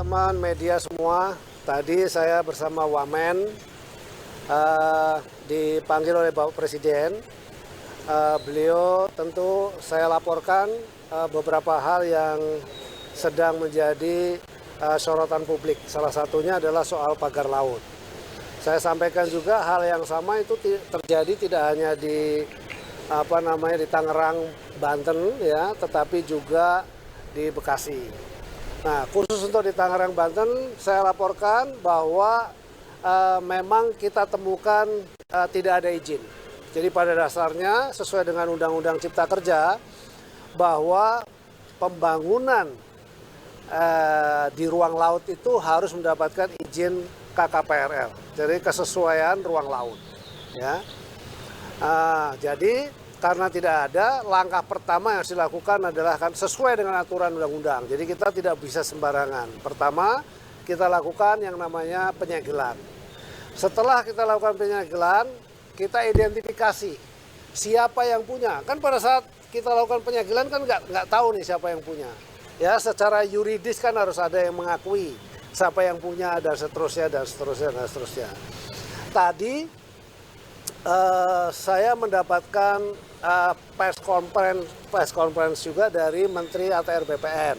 teman-teman media semua, tadi saya bersama Wamen dipanggil oleh Bapak Presiden. Beliau tentu saya laporkan beberapa hal yang sedang menjadi sorotan publik. Salah satunya adalah soal pagar laut. Saya sampaikan juga hal yang sama itu terjadi tidak hanya di di Tangerang, Banten ya, tetapi juga di Bekasi. Nah, khusus untuk di Tangerang, Banten, saya laporkan bahwa memang kita temukan tidak ada izin. Jadi pada dasarnya sesuai dengan Undang-Undang Cipta Kerja bahwa pembangunan di ruang laut itu harus mendapatkan izin KKPRL, jadi kesesuaian ruang laut. Ya, jadi karena tidak ada, langkah pertama yang harus dilakukan adalah kan sesuai dengan aturan undang-undang. Jadi kita tidak bisa sembarangan. Pertama, kita lakukan yang namanya penyegelan. Setelah kita lakukan penyegelan, kita identifikasi siapa yang punya. Kan pada saat kita lakukan penyegelan kan nggak tahu nih siapa yang punya. Ya, secara yuridis kan harus ada yang mengakui siapa yang punya dan seterusnya dan seterusnya dan seterusnya. Tadi saya mendapatkan press conference juga dari Menteri ATR BPN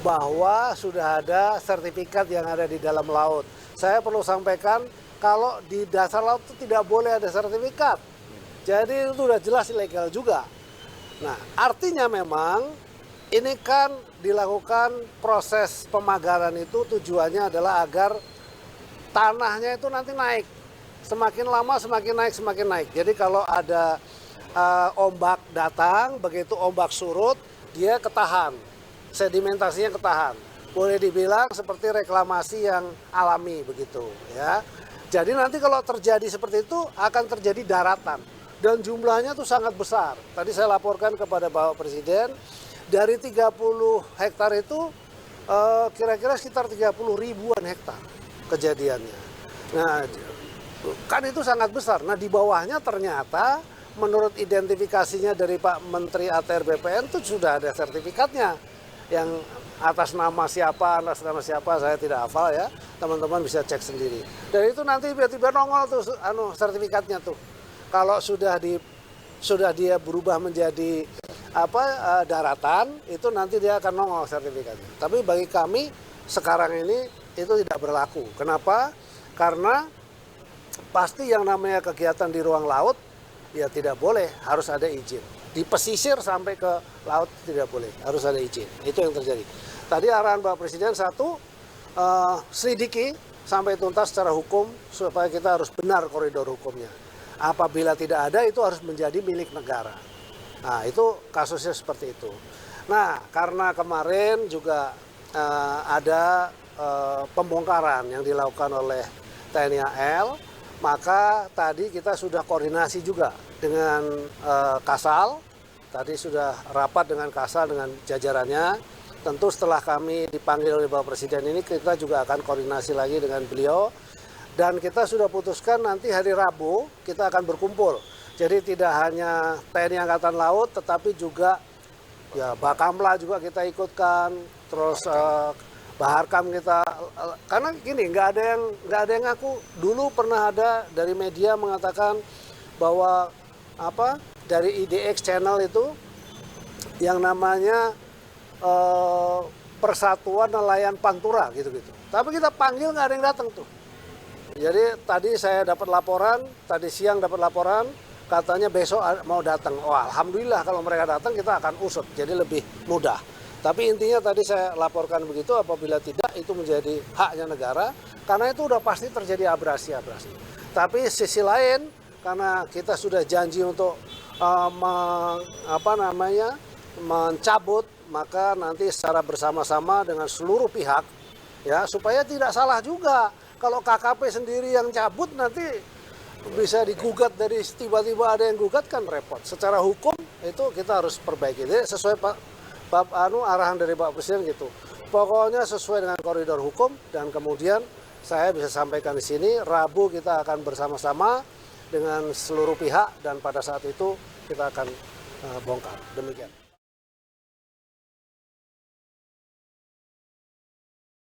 bahwa sudah ada sertifikat yang ada di dalam laut. Saya perlu sampaikan kalau di dasar laut itu tidak boleh ada sertifikat. Jadi itu sudah jelas ilegal juga. Nah, artinya memang ini kan dilakukan proses pemagaran itu tujuannya adalah agar tanahnya itu nanti naik. Semakin lama semakin naik, semakin naik. Jadi kalau ada ombak datang, begitu ombak surut, dia ketahan. Sedimentasinya ketahan. Boleh dibilang seperti reklamasi yang alami begitu ya. Jadi nanti kalau terjadi seperti itu akan terjadi daratan. Dan jumlahnya tuh sangat besar. Tadi saya laporkan kepada Bapak Presiden, dari 30 hektar itu kira-kira sekitar 30 ribuan hektar kejadiannya. Nah, kan itu sangat besar. Nah, di bawahnya ternyata menurut identifikasinya dari Pak Menteri ATR BPN itu sudah ada sertifikatnya. Yang atas nama siapa saya tidak hafal ya. Teman-teman bisa cek sendiri. Dan itu nanti tiba-tiba nongol tuh sertifikatnya tuh. Kalau sudah dia berubah menjadi daratan, itu nanti dia akan nongol sertifikatnya. Tapi bagi kami sekarang ini itu tidak berlaku. Kenapa? Karena pasti yang namanya kegiatan di ruang laut ya tidak boleh, harus ada izin. Di pesisir sampai ke laut tidak boleh, harus ada izin. Itu yang terjadi. Tadi arahan Bapak Presiden satu, selidiki sampai tuntas secara hukum supaya kita harus benar koridor hukumnya. Apabila tidak ada itu harus menjadi milik negara. Nah, itu kasusnya seperti itu. Nah, karena kemarin juga ada pembongkaran yang dilakukan oleh TNI AL, maka tadi kita sudah koordinasi juga dengan Kasal. Tadi sudah rapat dengan Kasal dengan jajarannya. Tentu setelah kami dipanggil oleh Bapak Presiden ini, kita juga akan koordinasi lagi dengan beliau. Dan kita sudah putuskan nanti hari Rabu kita akan berkumpul. Jadi tidak hanya TNI Angkatan Laut, tetapi juga ya Bakamla juga kita ikutkan, terus Baharkam kita, karena gini nggak ada yang ngaku. Dulu pernah ada dari media mengatakan bahwa dari IDX Channel itu yang namanya Persatuan Nelayan Pantura gitu-gitu. Tapi kita panggil nggak ada yang datang tuh. Jadi tadi saya dapat laporan, tadi siang dapat laporan, katanya besok mau datang. Oh, alhamdulillah kalau mereka datang kita akan usut, jadi lebih mudah. Tapi intinya tadi saya laporkan begitu, apabila tidak itu menjadi haknya negara, karena itu udah pasti terjadi abrasi-abrasi. Tapi sisi lain, karena kita sudah janji untuk mencabut, maka nanti secara bersama-sama dengan seluruh pihak, ya supaya tidak salah juga. Kalau KKP sendiri yang cabut nanti bisa digugat, dari tiba-tiba ada yang gugat kan repot. Secara hukum itu kita harus perbaiki. Jadi sesuai arahan dari Pak Presiden gitu. Pokoknya sesuai dengan koridor hukum, dan kemudian saya bisa sampaikan di sini Rabu kita akan bersama-sama dengan seluruh pihak dan pada saat itu kita akan bongkar. Demikian.